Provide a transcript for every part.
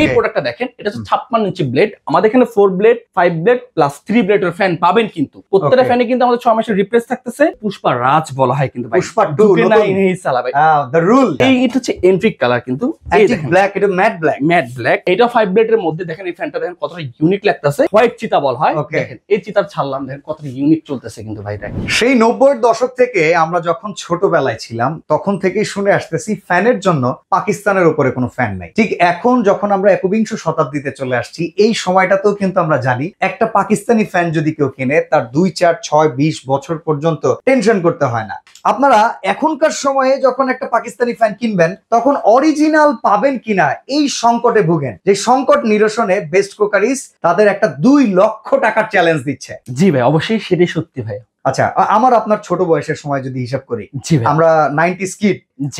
এই প্রোডাক্টটা দেখেন, এটা হচ্ছে 56 ইঞ্চি ব্লেড। আমাদের এখানে 4 ব্লেড, 5 ব্লেড প্লাস 3 ব্লেডের ফ্যান পাবেন কিন্তু। প্রত্যেকটা ফ্যানে কিন্তু আমাদের 6 মাসের রিপ্লেস থাকতেছে। পুষ্পা রাজ বলা হয় কিন্তু ভাই, পুষ্পা 2 নেই সালা ভাই, দ্য রুল। এটা হচ্ছে এন্ট্রিক কালার কিন্তু, এন্ট্রিক ব্ল্যাক, এটা ম্যাট ব্ল্যাক, ম্যাট ব্ল্যাক। এটা 5 ব্লেডের মধ্যে দেখেন এই ফ্যানটা দেখেন কতটা ইউনিক লাগতেছে, হোয়াইট চিতা বল হয়। দেখেন এই চিতার ছাড়লাম, দেখেন কতটা ইউনিক চলতেছে কিন্তু ভাই। দেখেন সেই 90-এর দশক থেকে আমরা যখন ছোটবেলায় ছিলাম তখন থেকেই শুনে আসতেছি ফ্যানের জন্য পাকিস্তানের উপরে কোনো ফ্যান নাই। ঠিক এখন যখন আমরা 21শ শতাব্দীতে চলে আসছি, এই সময়টাতেও কিন্তু আমরা জানি একটা পাকিস্তানি ফ্যান যদি কেউ কিনে তার 2, 4, 6, 20 বছর পর্যন্ত টেনশন করতে হয় না। আপনারা এখনকার সময়ে যখন একটা পাকিস্তানি ফ্যান কিনবেন তখন অরিজিনাল পাবেন কিনা এই সংকটে ভুগেন। যে সংকট নিরসনে বেস্ট কুকারিজ তাদের একটা 2 লক্ষ টাকার চ্যালেঞ্জ দিচ্ছে। জি ভাই, অবশ্যই সেটাই সত্যি ভাই। আচ্ছা, আমার আপনার ছোট বয়সের সময় যদি হিসাব করি, আমরা 90s কিড,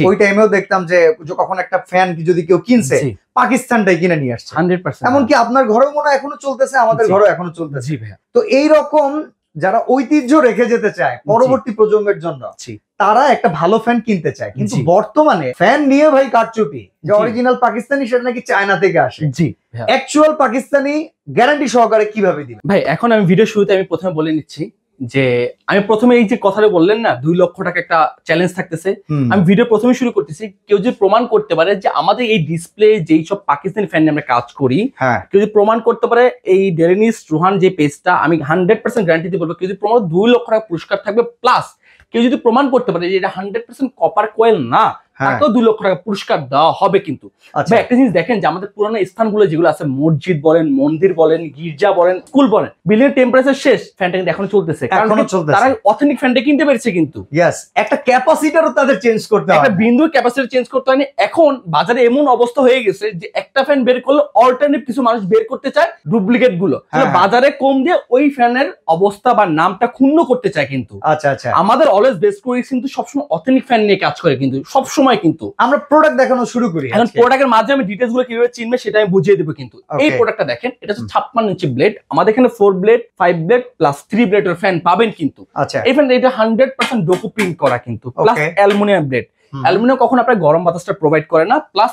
ওই টাইমেও দেখতাম যে কখন একটা ফ্যান যদি কেউ কিনছে পাকিস্তানটাই কিনে নিয়ে আসছে 100%। এমনকি আপনার ঘরেও মনে হয় এখনো চলতেছে, আমাদের ঘরেও এখনো চলতেছে। জি ভাই। তো এইরকম যারা ঐতিহ্য রেখে যেতে চায় পরবর্তী প্রজন্মের জন্য, তারা একটা ভালো ফ্যান কিনতে চায়, কিন্তু বর্তমানে ফ্যান নিয়ে ভাই কারচুপি। যে অরিজিনাল পাকিস্তানি সেটা নাকি চায়না থেকে আসে। জি, অ্যাকচুয়াল পাকিস্তানি গ্যারান্টি সহকারে কিভাবে দিবেন ভাই? এখন আমি ভিডিও শুরুতে আমি প্রথমে বলে নিচ্ছি যে আমি প্রথমে এই যে কথাটা বললেন না 2 লক্ষ টাকা একটা চ্যালেঞ্জ থাকতেছে, আমি ভিডিও প্রথমে শুরু করতেছি। কেউ যদি প্রমাণ করতে পারে যে আমাদের এই ডিসপ্লে যেই সব পাকিস্তানি ফ্যান নিয়ে আমরা কাজ করি, কেউ যদি প্রমাণ করতে পারে এই ডেরেনিস রোহান যে পেজটা, আমি 100% গ্যারান্টি দিয়ে বলবো কেউ যদি প্রমাণ 2 লক্ষ টাকা পুরস্কার থাকবে। প্লাস কেউ যদি প্রমাণ করতে পারে যে এটা 100% কপার কয়েল না, তাকেও 2 লক্ষ টাকা পুরস্কার দেওয়া হবে কিন্তু। ভাই একটা জিনিস দেখেন যে আমাদের পুরোনো স্থানগুলো যেগুলো আছে, মসজিদ বলেন, মন্দির বলেন, গির্জা বলেন, স্কুল বলেন, বিল্ডিং টেম্পারেচার শেষ, ফ্যানটা কিন্তু এখনো চলতেছে। তারা অথেন্টিক ফ্যানটা কিনতে পেরেছে কিন্তু। একটা ক্যাপাসিটারও তাদের চেঞ্জ করতে হয়, একটা বিন্দু ক্যাপাসিটি চেঞ্জ করতে হয়নি। এখন বাজারে এমন অবস্থা হয়ে গেছে যে একটা ফ্যান বের করলে অল্টারনেটিভ কিছু মানুষ বের করতে চায় ডুপ্লিকেট গুলো, বাজারে কম দিয়ে ওই ফ্যানের অবস্থা বা নামটা ক্ষুণ্ণ করতে চায় কিন্তু। আচ্ছা আচ্ছা, আমাদের অলওয়েজ বেস্ট কুকারিজ কিন্তু সবসময় অথেন্টিক ফ্যান নিয়ে কাজ করে কিন্তু সবসময়। কিন্তু আমরা প্রোডাক্ট দেখানো শুরু করি। এখন প্রোডাক্টের মাধ্যমে ডিটেইলস গুলো কিভাবে চিনবে সেটা আমি বুঝিয়ে দেব কিন্তু। এই প্রোডাক্টটা দেখেন, এটা হচ্ছে 56 ইঞ্চি ব্লেড। আমাদের এখানে 4 ব্লেড, 5 ব্লেড প্লাস 3 ব্লেডের ফ্যান পাবেন কিন্তু। আচ্ছা, এই ফ্যানটা এটা 100% ডোকো প্রিন্ট করা কিন্তু, প্লাস অ্যালুমিনিয়াম ব্লেড। অ্যালুমিনিয়াম কখনো আপনার গরম বাতাসটা প্রোভাইড করে না, প্লাস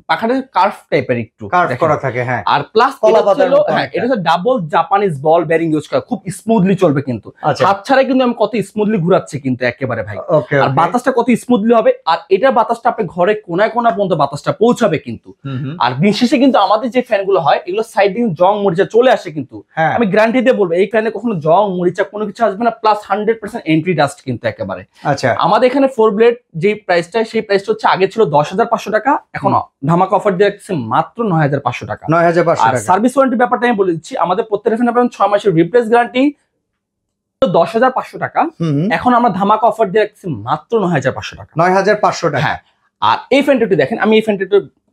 পাখাটা কার্ভ টাইপের একটু কার্ভ করা থাকে। হ্যাঁ, আর প্লাস এটা হচ্ছে ডাবল জাপানিজ বল বেয়ারিং ইউজ করা, খুব স্মুথলি চলবে কিন্তু। হাত ছাড়াই কিন্তু আমি কত স্মুথলি ঘুরাচ্ছি কিন্তু একেবারে ভাই। আর বাতাসটা কত স্মুথলি হবে, আর এটা বাতাসটা আপনি ঘরে কোনায় কোনা পর্যন্ত বাতাসটা পৌঁছাবে কিন্তু। আর দিন শেষে কিন্তু আমাদের যে ফ্যান গুলো হয় এগুলো সাইড দিয়ে জং মরিচা চলে আসে কিন্তু। আমি গ্যারান্টি দিয়ে বলবো এই ফ্যানে কখনো জং মরিচা কোনো কিছু আসবে না, প্লাস 100% এন্ট্রি ডাস্ট কিন্তু একেবারে। আচ্ছা, আমাদের এখানে 4 ব্লেড যে প্রাইসটা, সেই প্রাইসটা হচ্ছে আগে ছিল 10,500 টাকা, এখন ধামাকা অফার দিয়ে রাখছে মাত্র 9,500 টাকা। 9,500 টাকা। সার্ভিস ওয়ারেন্টি ব্যাপারটা আমি বলে দিচ্ছি, আমাদের প্রত্যেকটা ফ্যানে পাবেন 6 মাসের রিপ্লেস গ্যারান্টি, 10,500 টাকা। এখন আমরা ধামাকা অফার দিয়ে রাখছি মাত্র 9,500 টাকা। 9,500 টাকা। হ্যাঁ, আর এই ফ্যানটা দেখেন, আমি এই ফ্যানটা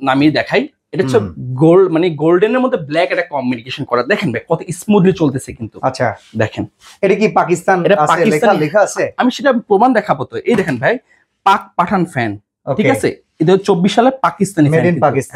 নামিয়ে দেখাই। এটা হচ্ছে গোল্ড, মানে গোল্ডেনের মধ্যে ব্ল্যাক একটা কম্বিনেশন করা। দেখেন ভাই কত স্মুথলি চলতেছে কিন্তু। আচ্ছা, দেখেন এটা কি পাকিস্তান লেখা আছে? আমি সেটা প্রমাণ দেখাবো তো। এই দেখেন ভাই, পাক পাঠান ফ্যান, ঠিক আছে? 2024 সালে পাকিস্তানি ফ্যান।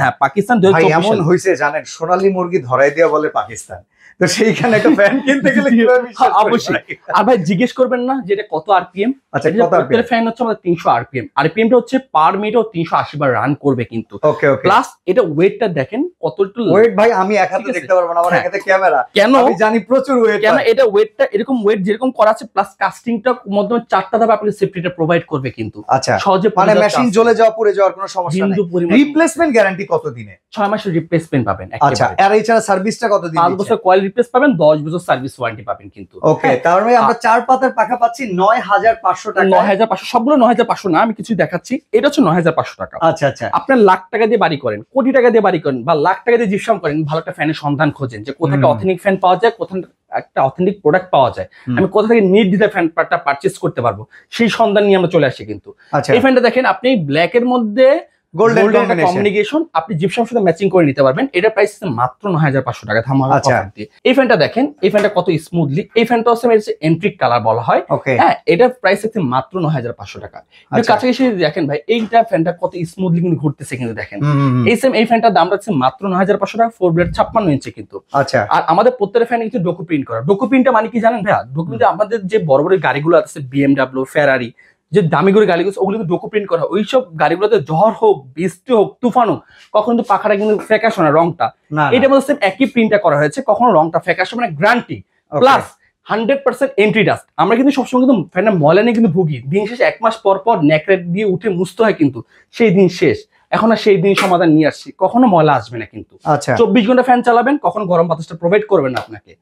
হ্যাঁ, পাকিস্তান 2024 এমন হইছে জানেন, সোনালী মুরগি ধরাই দিয়া বলে পাকিস্তান। তো সেইখানে একটা ফ্যান কিনতে গেলে কিভাবে বিশ্বাস করব? অবশ্যই। আর ভাই জিজ্ঞেস করবেন না যে এটা কত আরপিএম। আচ্ছা, কত আরপিএম? ফ্যান হচ্ছে আমাদের 300 আরপিএম। আরপিএমটা হচ্ছে পার মিনিটে 380 বার রান করবে কিন্তু। ওকে ওকে। প্লাস এটা ওয়েটটা দেখেন কতটুকু ওয়েট। ভাই আমি এক হাতে দেখতে পারবো না, আমার এক হাতে ক্যামেরা। কেন? আমি জানি প্রচুর ওয়েট। কেন এটা ওয়েটটা এরকম ওয়েট যেরকম করা আছে, প্লাস কাস্টিংটা মধ্যে 4টা ধাপে আপনাকে সেফটিটা প্রোভাইড করবে কিন্তু। আচ্ছা, সহজে মানে মেশিন জ্বলে যাওয়া পুড়ে যাওয়ার কোনো সমস্যা নেই। রিপ্লেসমেন্ট গ্যারান্টি কত দিনে? 6 মাসের রিপ্লেসমেন্ট পাবেন। আচ্ছা, আর এছাড়া সার্ভিসটা কত দিন? 5 বছর কয়েল রিপ্লেস পাবেন, 10 বছর সার্ভিস ওয়ারেন্টি পাবেন কিন্তু। ওকে, তার মানে আমরা 4 পাতার পাখা পাচ্ছি 9,500 টাকা। 9,500, সবগুলো 9,500 না, আমি কিছু দেখাচ্ছি। এটা হচ্ছে 9,500 টাকা। আচ্ছা আচ্ছা, আপনার লাখ টাকা দিয়ে বাড়ি করেন, কোটি টাকা দিয়ে বাড়ি করেন, বা লাখ টাকা দিয়ে জিপসাম করেন, ভালো একটা ফ্যানের সন্ধান খোঁজেন যে কোথায় একটা অথেন্টিক ফ্যান পাওয়া যায়, কোথায় একটা অথেন্টিক প্রোডাক্ট পাওয়া যায়, আমি কোথা থেকে নির্দ্বিধায় ফ্যানটা পারচেজ করতে পারবো, সেই সন্ধান নিয়ে আমরা চলে আসি কিন্তু। এই ফ্যানটা দেখেন, আপনি ব্ল্যাক এর মধ্যে গোল্ডেন কম্বিনেশন আপনি জিপসামের সাথে ম্যাচিং করে নিতে পারবেন। এটা প্রাইস মাত্র 9,500 টাকা ধামাকা অফার দিয়ে। এই ফ্যানটা দেখেন, এই ফ্যানটা কত স্মুথলি। এই ফ্যানটা হচ্ছে এন্ট্রিক কালার বলা হয়। হ্যাঁ, এটা প্রাইস হচ্ছে মাত্র 9,500 টাকা। কাছাকাছি দেখেন ভাই, এইটা ফ্যানটা কত স্মুথলি কিন্তু ঘুরতেছে কিন্তু। দেখেন এই ফ্যানটার দাম রাখছে মাত্র 9,500 টাকা। 4 ব্লেড 56 ইঞ্চি কিন্তু। আচ্ছা, আর আমাদের প্রত্যেকটা ফ্যানে কিন্তু ডোকো প্রিন্ট করা। ডোকো প্রিন্টটা মানে কি জানেন ভাইয়া? ডোকো প্রিন্টে আমাদের যে বড় বড় গাড়িগুলো আছে, BMW, ফেরারি, যে দামি করে গাড়িগুলো ওগুলো কিন্তু ডোকো প্রিন্ট করা হয়। ওইসব গাড়িগুলোতে ঝড় হোক, বৃষ্টি হোক, তুফান হোক, কখনো কিন্তু পাখাটা কিন্তু ফ্যাকাশে না, রংটা না এটার মধ্যে সেম একই প্রিন্টটা করা হয়েছে, কখনো রংটা ফ্যাকাশে মানে গ্যারান্টি প্লাস 100% এন্ট্রি ডাস্ট। আমরা কিন্তু সবসময় কিন্তু ফ্যানের ময়লা নিয়ে কিন্তু ভুগি, দিন শেষে 1 মাস পর পর নেকড়েট দিয়ে উঠে মুছতে হয়, কিন্তু সেই দিন শেষ। এখন আর সেই দিন সমাধান নিয়ে আসছি, কখনো ময়লা আসবে না কিন্তু। আচ্ছা 24 ঘন্টা ফ্যান চালাবেন, কখনো গরম বাতাসটা প্রোভাইড করবেন না আপনাকে।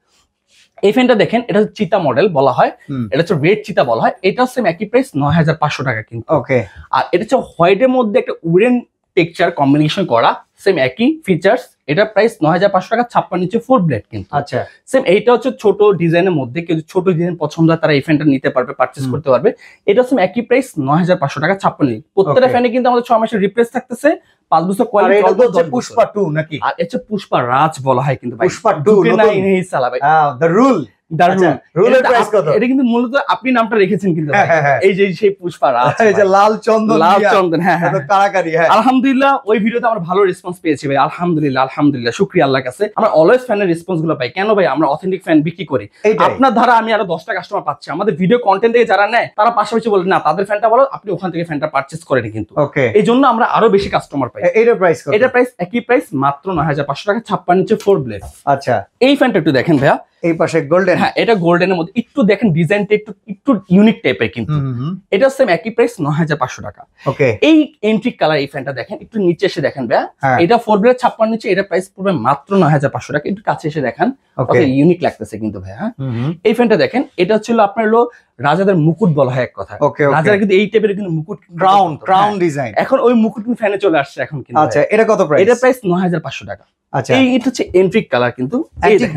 এই ফ্যানটা দেখেন, এটা হচ্ছে চিতা মডেল বলা হয়, এটা হচ্ছে রেড চিতা বলা হয়। এটা সেম একই প্রাইস 9500 টাকা কিন্তু। ওকে আর এটা হচ্ছে হোয়াইটের মধ্যে একটা উডেন টেক্সচার কম্বিনেশন করা, সেম একই ফিচার্স। এটা প্রাইস 9500 টাকা, 56 ইঞ্চি 4 ব্লেড কিন্তু। আচ্ছা সেম এইটা হচ্ছে ছোট ডিজাইনের মধ্যে, কেউ যদি ছোট ডিজাইন পছন্দ হয় তারা এই ফ্যানটা নিতে পারবে, পারচেজ করতে পারবে। এটা সেম একই প্রাইস 9500 টাকা, 56 ইঞ্চি। প্রত্যেকটা ফ্যানে কিন্তু আমাদের 6 মাসের রিপ্লেস থাকতেছে, 5 বছর কোয়ালিটি। এটা হচ্ছে পুষ্পা 2 নাকি? আর এটা হচ্ছে পুষ্পা রাজ বলা হয় কিন্তু ভাই, পুষ্পা 2 নাই নেই চালাবে দ্য রুল। রুলের প্রাইস কত? এটা কিন্তু মূলত আপনি নামটা রেখেছেন কিন্তু ভাই। হ্যাঁ। এই যে সেই পুষ্পা রাজ, এই যে লাল চন্দন, লাল চন্দন, হ্যাঁ হ্যাঁ, কারাকারি। হ্যাঁ আলহামদুলিল্লাহ ওই ভিডিওতে আমরা ভালো রেসপন্স পেয়েছি ভাই, আলহামদুলিল্লাহ আলহামদুলিল্লাহ, শুকরিয়া আল্লাহর কাছে। আমরা অলওয়েজ ফ্যানের রেসপন্স গুলো পাই। কেন ভাই? আমরা অথেন্টিক ফ্যান বিক্রি করি। আপনার ধারা আমি আরো 10টা কাস্টমার পাচ্ছি, আমাদের ভিডিও কন্টেন্ট থেকে যারা নেয় তারা পাশাপাশি বলে না তাদের ফ্যানটা বলো, আপনি ওখান থেকে ফ্যানটা পারচেজ করেন কিন্তু। ওকে এই জন্য আমরা আরো বেশি কাস্টমার পাই। এটার প্রাইস কত? এটা প্রাইস একই প্রাইস, মাত্র 9500 টাকা, 56 ইঞ্চি 4 ব্লেড। আচ্ছা এই ফ্যানটা একটু দেখেন ভাইয়া, এই পাশে গোল্ডেন। হ্যাঁ এটা গোল্ডেনের মধ্যে, একটু দেখেন ডিজাইনটা একটু ইউনিক টাইপের কিন্তু। এটা সেম একই প্রাইস 9500 টাকা। ওকে এই এন্ট্রিক কালার এই ফ্যানটা দেখেন, একটু নিচে এসে দেখেন ভাইয়া, এটা 4 ব্লেড 56 ইঞ্চি, এটা প্রাইস পড়বে মাত্র 9500 টাকা। একটু কাছে এসে দেখেন, কত ইউনিক লাগতেছে কিন্তু ভাইয়া। হ্যাঁ এই ফ্যানটা দেখেন, এটা হচ্ছিল আপনার হলো রাজাদের মুকুট বলা হয় এক কথা। রাজারা কিন্তু এই টাইপের কিন্তু মুকুট, ক্রাউন ডিজাইন। এখন ওই মুকুট কিন্তু ফ্যানে চলে আসছে এখন কিন্তু। আচ্ছা এটা কত প্রাইস? এটা প্রাইস 9500 টাকা। আচ্ছা এটা হচ্ছে এন্ট্রিক কালার কিন্তু,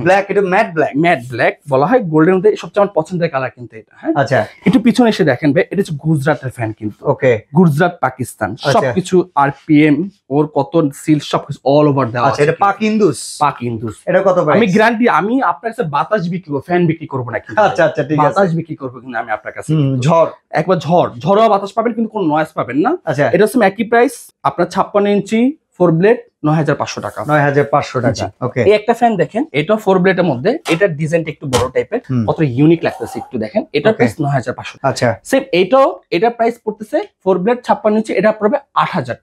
ব্ল্যাক, এটা ম্যাট ব্ল্যাক। ম্যাট ব্ল্যাক বলা হয়, গোল্ডের মধ্যে সবচেয়ে আমার পছন্দের কালার কিন্তু এটা। হ্যাঁ আচ্ছা একটু পিছনে এসে দেখেন ভাই, এটা হচ্ছে গুজরাটের ফ্যান কিন্তু। ওকে গুজরাট পাকিস্তান সবকিছু, আরপিএম ওর কত সিল সবকিছু অল ওভার দেওয়া। আচ্ছা এটা পাক ইন্দুস। পাক ইন্দুস। এটা কত প্রাইস? আমি গ্যারান্টি, আমি আপনার কাছে বাতাস বিক্রি করব, ফ্যান বিক্রি করব না কিন্তু। আচ্ছা আচ্ছা ঠিক আছে, বাতাস বিক্রি করব কিন্তু আমি আপনার কাছে। ঝড়, একবার ঝড়োয়া বাতাস পাবেন কিন্তু কোনো নয়েজ পাবেন না। আচ্ছা এটা হচ্ছে একই প্রাইস আপনার 56 ইঞ্চি 4 ব্লেড 9500 টাকা। 9500 টাকা। ওকে এই একটা ফ্যান দেখেন, এটা 4 ব্লেডের মধ্যে, এটার ডিজাইনটা একটু বড় টাইপের, কত ইউনিক লাগতেছে একটু দেখেন। এটার প্রাইস 9500। আচ্ছা সেম এটার প্রাইস পড়তেছে 4 ব্লেড 56 ইঞ্চি, এটা পড়বে 8000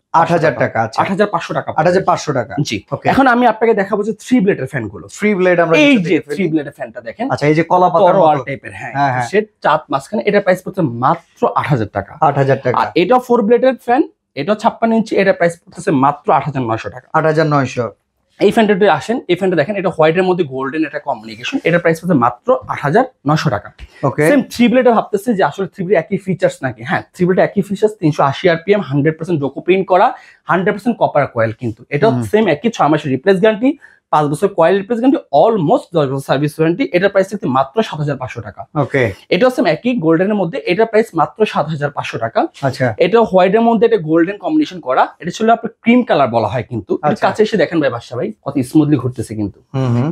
টাকা। আচ্ছা 8500 টাকা। 8500 টাকা। জি এখন আমি আপনাকে দেখাবো যে 3 ব্লেডের ফ্যান গুলো। 3 ব্লেড আমরা এই যে 3 ব্লেডের ফ্যানটা দেখেন। আচ্ছা এই যে কলা পাতার তরোয়াল টাইপের, হ্যাঁ সে চাঁদ মাঝখানে, এটা প্রাইস পড়ছে মাত্র 8000 টাকা। 8000 টাকা। আর এটা 4 ব্লেডের ফ্যান, এটা 56 ইঞ্চি, এটা প্রাইস পড়তেছে মাত্র 8900 টাকা। 8900। এই ফ্যানটা আসেন, এই ফ্যানটা দেখেন, এটা হোয়াইটের মধ্যে গোল্ডেন একটা কম্বিনেশন, এটা প্রাইস পড়ছে মাত্র 8900 টাকা। ওকে সেম 3 ব্লেডে ভাবতেছে যে আসলে 3 ব্লেড একই ফিচার্স নাকি? হ্যাঁ 3 ব্লেড একই ফিচার্স, 380 আরপিএম, 100% ডোকো প্রিন্ট করা, 100% কপার কয়েল কিন্তু। এটা সেম একই 6 মাসের রিপ্লেস গ্যারান্টি, 5 বছর কয়েল রিপ্লেস গ্যারান্টি, অলমোস্ট 10 বছর সার্ভিস ওয়ারেন্টি। এটার প্রাইস হচ্ছে মাত্র 7500 টাকা। ওকে এটা হচ্ছে একই গোল্ডেনের মধ্যে, এটার প্রাইস মাত্র 7500 টাকা। আচ্ছা এটা হোয়াইটের মধ্যে এটা গোল্ডেন কম্বিনেশন করা, এটা ছিল আপনার ক্রিম কালার বলা হয় কিন্তু। কাছে এসে দেখেন ভাই, বাসা ভাই কত স্মুথলি ঘুরতেছে কিন্তু।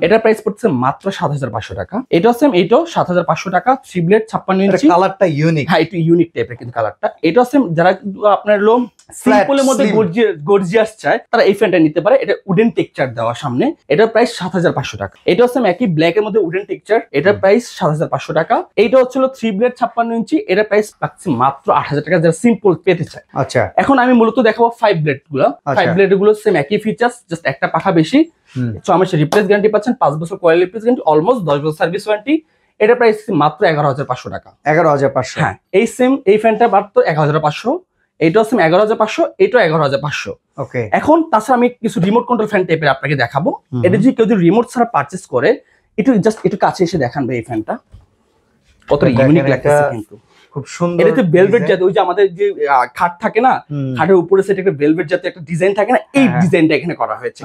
এটার প্রাইস পড়ছে মাত্র 7500 টাকা। এটা হচ্ছে এইটাও 7500 টাকা, 3 ব্লেড 56 ইঞ্চি। কালারটা ইউনিক। হ্যাঁ একটু ইউনিক টাইপের কিন্তু কালারটা। এটা হচ্ছে যারা আপনার লো সিম্পলের মধ্যে গর্জিয়াস চায় তারা এই ফ্যানটা নিতে পারে। এটা উডেন টেক্সচার দেওয়া সামনে, এটার প্রাইস 7500 টাকা। এটা হচ্ছে একই ব্ল্যাক এর মধ্যে উডেন টেক্সচার, এটার প্রাইস 7500 টাকা। এইটা হচ্ছিল 3 ব্লেড 56 ইঞ্চি, এটার প্রাইস পাচ্ছি মাত্র 8000 টাকা যারা সিম্পল পেতে চায়। আচ্ছা এখন আমি মূলত দেখাবো 5 ব্লেড গুলো। 5 ব্লেড গুলো সেম একই ফিচার্স, জাস্ট একটা পাখা বেশি। 6 মাসের রিপ্লেস গ্যারান্টি পাচ্ছেন, 5 বছর কয়েল রিপ্লেস গ্যারান্টি, অলমোস্ট 10 বছর সার্ভিস ওয়ারেন্টি। এটা প্রাইস মাত্র 11500 টাকা। 11500। হ্যাঁ এই সেম এই ফ্যানটা মাত্র 11500, এইটা হচ্ছে 11500, এটা 11500। ওকে এখন তাছাড়া আমি কিছু রিমোট কন্ট্রোল ফ্যান টাইপের আপনাকে দেখাবো। এটা যদি কেউ যদি রিমোট ছাড়া পারচেজ করে, একটু কাছে এসে দেখান ভাই এই ফ্যানটা কত ইউনিক লাগতেছে কিন্তু। খুব সুন্দর। এটা তো ভেলভেট জাতীয়, ওই যে আমাদের যে খাট থাকে না, খাটের উপরে সেটা একটা ভেলভেট জাতীয় একটা ডিজাইন থাকে না, এই ডিজাইনটা এখানে করা হয়েছে।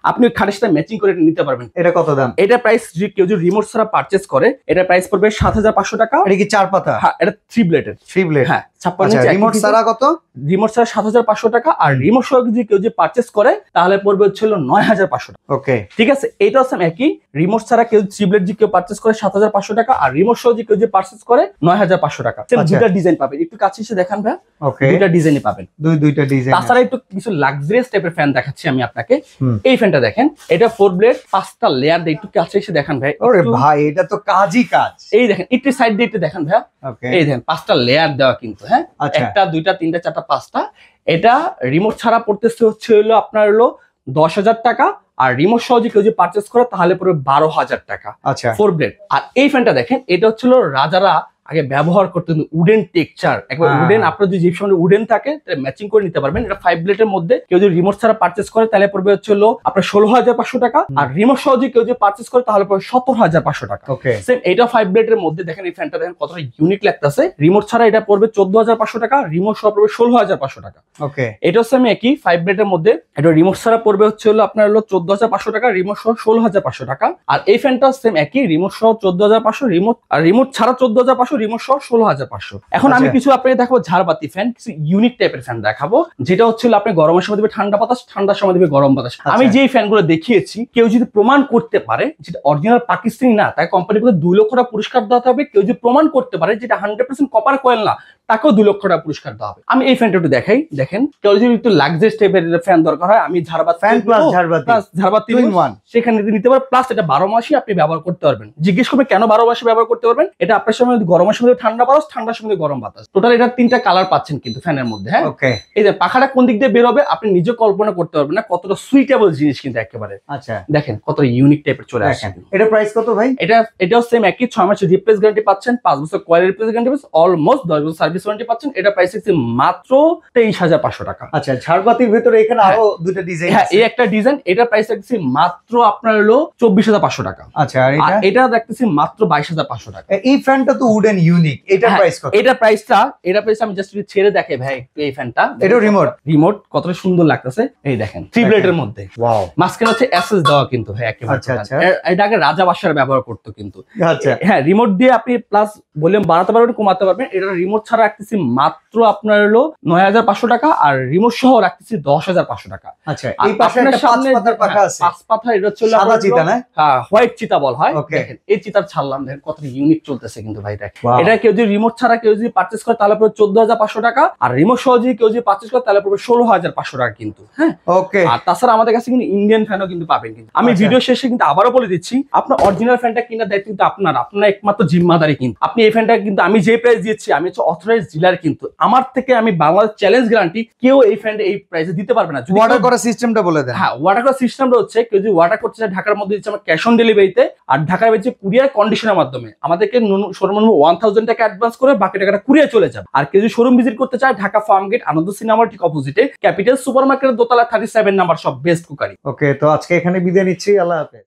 আপনি খাটের সাথে ম্যাচিং করে এটা নিতে পারবেন। এটা কত দাম? এটা প্রাইস যদি কেউ যদি রিমোট ছাড়া পারচেজ করে, এটা প্রাইস পড়বে 7500 টাকা। এটা কি 4 পাতা? হ্যাঁ এটা 3 ব্লেডের। 3 ব্লেড। হ্যাঁ 56 ইঞ্চি। রিমোট ছাড়া কত? রিমোট ছাড়া 7500 টাকা। আর রিমোট সহ যদি কেউ যদি পারচেজ করে তাহলে পড়বে হচ্ছিল 9500 টাকা। ওকে ঠিক আছে, এটা হচ্ছে একই। রিমোট ছাড়া কেউ 3 ব্লেড যদি কেউ পারচেজ করে 7500 টাকা, আর রিমোট সহ যদি কেউ যদি পারচেজ করে 9500 টাকা। দুইটা ডিজাইন পাবেন, একটু কাছে এসে দেখান ভাই। ওকে দুইটা ডিজাইনই পাবেন, দুইটা ডিজাইন। তাছাড়া একটু কিছু লাক্সারিয়াস টাইপের ফ্যান দেখাচ্ছি আমি আপনাকে। এই ফ্যানটা দেখেন, এটা 4 ব্লেড 5টা লেয়ার দিয়ে, একটু কাছে এসে দেখান ভাই। ওরে ভাই এটা তো কাজই কাজ। এই দেখেন একটু সাইড দিয়ে একটু দেখান ভাই। ওকে এই দেখেন 5টা লেয়ার দেওয়া কিন্তু। হ্যাঁ, আচ্ছা 1টা 2টা 3টা 4টা 5টা। এটা রিমোট ছাড়া পড়তেছে হচ্ছে হলো আপনার হলো 10,000 টাকা, আর রিমোট সহ কেউ যদি পারচেস করে তাহলে পড়বে 12,000 টাকা আচ্ছা 4 ব্লেড। আর এই ফ্যানটা দেখেন, এটা হচ্ছিল রাজারা আগে ব্যবহার করতেন উডেন টেক্সচার, একবার উডেন, আপনার যদি জিপসাম উডেন থাকে তাহলে ম্যাচিং করে নিতে পারবেন। এটা 5 ব্লেডের মধ্যে কেউ যদি রিমোট ছাড়া পারচেস করে তাহলে পড়বে হচ্ছে হলো আপনার 16,500 টাকা, আর রিমোট সহ কেউ যদি পারচেস করে তাহলে পড়বে 17,500 টাকা। ওকে সেম এটা 5 ব্লেডের মধ্যে দেখেন এই ফ্যানটা দেখেন কতটা ইউনিক লাগতেছে। রিমোট ছাড়া এটা পড়বে 14,500 টাকা, রিমোট সহ পড়বে 16,500 টাকা। ওকে এটা হচ্ছে আমি একই 5 ব্লেডের মধ্যে, এটা রিমোট ছাড়া পড়বে হচ্ছে হলো আপনার হলো 14,500 টাকা, রিমোট সহ 16,500 টাকা। আর এই ফ্যানটা সেম একই, রিমোট সহ 14,500, রিমোট আর রিমোট ছাড়া 14,500, রিমোট সহ 16,500। এখন আমি আচ্ছা। কিছু আপনাকে দেখাবো ঝাড়বাতি ফ্যান, কিছু ইউনিক টাইপের ফ্যান দেখাবো, যেটা হচ্ছে হলো আপনি গরমের সময় দিবে ঠান্ডা বাতাস, ঠান্ডার সময় দিবে গরম বাতাস। আমি যেই ফ্যানগুলো দেখিয়েছি কেউ যদি প্রমাণ করতে পারে যেটা অরিজিনাল পাকিস্তানি না, তাই কোম্পানিগুলো 2 লক্ষ টাকা পুরস্কার দেওয়া হবে। কেউ যদি প্রমাণ করতে পারে যেটা 100% কপার কয়েল না, তাকেও 2 লক্ষ টাকা পুরস্কার দেওয়া হবে। আমি এই ফ্যানটা একটু দেখাই, দেখেন কেউ যদি একটু লাক্সারিয়াস টাইপের ফ্যান দরকার হয়, আমি ঝাড়বাতি ফ্যান প্লাস ঝাড়বাতি 2 in 1 সেখানে নিতে পারবেন। প্লাস এটা 12 মাসই আপনি ব্যবহার করতে পারবেন। জিজ্ঞেস করবে কেন 12 মাসে ব্যবহার করতে পারবেন, এটা আপনার সময় গরমের সময় ঠান্ডা বাতাস, ঠান্ডার সময় গরম বাতাস, টোটাল এটা 3টা কালার পাচ্ছেন কিন্তু ফ্যানের মধ্যে। হ্যাঁ, ওকে এই যে পাখাটা কোন দিক দিয়ে বের হবে আপনি নিজে কল্পনা করতে পারবেন না, কতটা সুইটেবল জিনিস কিন্তু একেবারে। আচ্ছা দেখেন কতটা ইউনিক টাইপের চলে আসে। এটা প্রাইস কত ভাই? এটাও সেম একই, 6 মাসের রিপ্লেস গ্যারান্টি পাচ্ছেন, 5 বছর কয়েল রিপ্লেস গ্যারান্টি পাচ্ছেন, অলমোস্ট 10 বছর সার্ভিস ওয়ারেন্টি পাচ্ছেন। এটা প্রাইস হচ্ছে মাত্র 23,500 টাকা। আচ্ছা ঝাড়বাতির ভিতরে এখানে আরো দুটো ডিজাইন হ্যাঁ, আছে। এই একটা ডিজাইন, এটা প্রাইস রাখছি মাত্র আপনার হলো 24,500 টাকা। আচ্ছা আর আর এটা এটা রাখতেছি মাত্র 22,500 টাকা। এই ফ্যানটা তো উডেন ইউনিক, এটা হ্যাঁ, প্রাইস কত? এটা প্রাইস আমি জাস্ট ছেড়ে দেখে ভাই একটু এই ফ্যানটা। এটা রিমোট কতটা সুন্দর লাগতেছে, এই দেখেন 3 ব্লেডের মধ্যে, ওয়াও মাঝখানে হচ্ছে এসএস দেওয়া কিন্তু। হ্যাঁ একেবারে আচ্ছা, আচ্ছা। এটা আগে রাজা বাদশারা ব্যবহার করতো কিন্তু। আচ্ছা হ্যাঁ, রিমোট দিয়ে আপনি প্লাস ভলিউম বাড়াতে পারবেন, কমাতে পারবেন। এটা রিমোট ছাড়া রাখতেছি মাত্র আপনার হলো 9,500 টাকা, আর রিমোট সহ রাখতেছি 10,500 টাকা। আচ্ছা এই পাশে একটা পাঁচ পাতার পাখা আছে, 5 পাতা, এটা হচ্ছে সাদা চিতা না? হ্যাঁ, হোয়াইট চিতা বল হয়। Okay. দেখেন এই চিতার ছাড়লাম, দেখেন কত ইউনিক চলতেছে কিন্তু ভাই। Wow. এটা কেউ যদি রিমোট ছাড়া কেউ যদি পারচেজ করে তাহলে পড়বে 14,500 টাকা, আর রিমোট সহ যদি কেউ যদি পারচেজ করে তাহলে পড়বে 16,500 টাকা কিন্তু। হ্যাঁ, ওকে আর তাছাড়া আমাদের কাছে কিন্তু ইন্ডিয়ান ফ্যানও কিন্তু পাবেন কিন্তু। আমি আচ্ছা। ভিডিও শেষে কিন্তু আবারও বলে দিচ্ছি, আপনার অরিজিনাল ফ্যানটা কেনার দায়িত্ব কিন্তু আপনার একমাত্র জিম্মাদারি কিন্তু। আপনি এই ফ্যানটা কিন্তু আমি যে প্রাইস দিচ্ছি, আমি হচ্ছে অথরাইজড ডিলার কিন্তু। আমার থেকে আমি বাংলাদেশ চ্যালেঞ্জ গ্যারান্টি কেউ এই ফ্যানটা এই প্রাইসে দিতে পারবে না। যদি অর্ডার কেউ- করার সিস্টেমটা বলে দেন। হ্যাঁ, ওয়াটার করার সিস্টেমটা হচ্ছে কেউ যদি ওয়াটার করতে চায় ঢাকার মধ্যে দিচ্ছে আমার ক্যাশ অন ডেলিভারিতে, আর ঢাকার বাইরে কুরিয়ার কন্ডিশনের মাধ্যমে আমাদেরকে সর্বনিম্ন 1,000 টাকা অ্যাডভান্স করে বাকি টাকাটা কুরিয়ার চলে যাবে। আর কেউ যদি শোরুম ভিজিট করতে চায়, ঢাকা ফার্ম গেট আনন্দ সিনেমার ঠিক অপোজিটে ক্যাপিটাল সুপার মার্কেটের দোতলা 37 নাম্বার সব বেস্ট কুকারি। ওকে তো আজকে এখানে বিদায় নিচ্ছি, আল্লাহ হাফেজ।